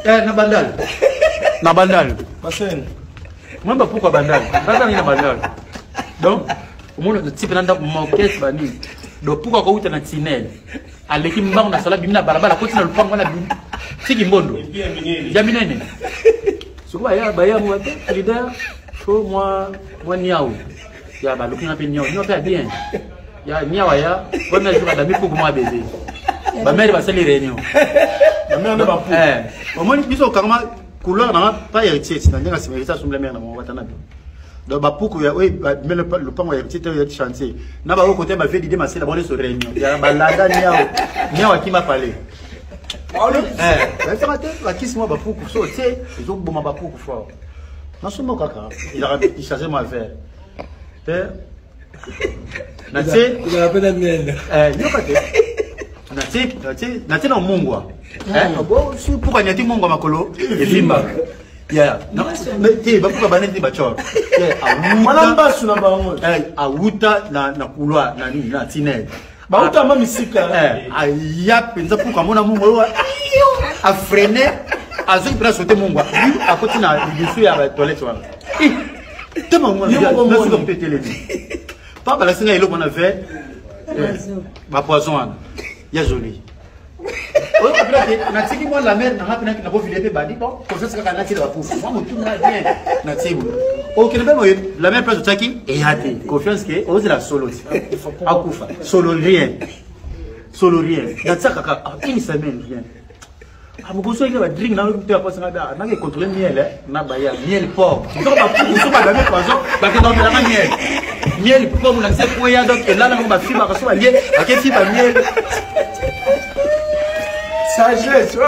na bandal. Na bandal. Basen. Moi ba pourquoi bandal? Bandal na bandal. Donc, au moins le type nanda moquette bani. Donc pourquoi ko uta na tinel? Aleki mbango na sala bimina barabara ko tina lupango na bim. Tiki mbondo. Ya minene. Souvent ya moi leader ko moi niao. Ya ba lokina pe niao. Niao pe bien. Ya niao ya, ko na jour d'ami pour moi bébé. Ba mère va salir réunion. La mère ne va pas. Au moins biso karma couleur na pas héritier, c'est dans la mérita sur la mère na mo watana. Donc ba pouku ya oui mais le pango ya petit chantier. Na ba côté ba fait l'idée ma c'est la bonne sur réunion. Ya ba landa niao qui m'a parlé. Ça m'a dit la kiss moi ba pouku so tu ils ont bon ba pouku fort. Non seulement kaka, il chargeait moi faire. Na tu il a peine mienne. Yo kate. Na tu na mungwa. Bon si pourquoi nyati mungwa makolo et bimba. Yeah, non, mais tu vas pas banner des bachors. Malamba suna bango. Auta na couloir na tinel. Bauta mama misika. Ya penza pourquoi mon amour a freiné a zo pour sauter mon gars. À côté na dessus ya la toilette wana. Te mon gars, na so péter les dents. Papa la singa ilo bona fait. Ba poison wana. Ya joli. Oh, après, na tiki moi la mère na rapina ki na bo filer pe badi bon, confiance ka na tiki la pour. Moi mon tout na bien na tiki. OK, la mère place tiki et hâte. Confiance que ose la solo. Akufa. Solo rien. Solo rien. Na tsaka ka une semaine rien. Amugoso ile ba drink na lo te apasa na ke contrôler miel na ba ya miel porc. Donc ba pour so ba dame poison, ba ke dans la miel. Miel porc na se ko ya donc là na ba fiba ka so ba lié, ba ke fiba miel. Sagesse.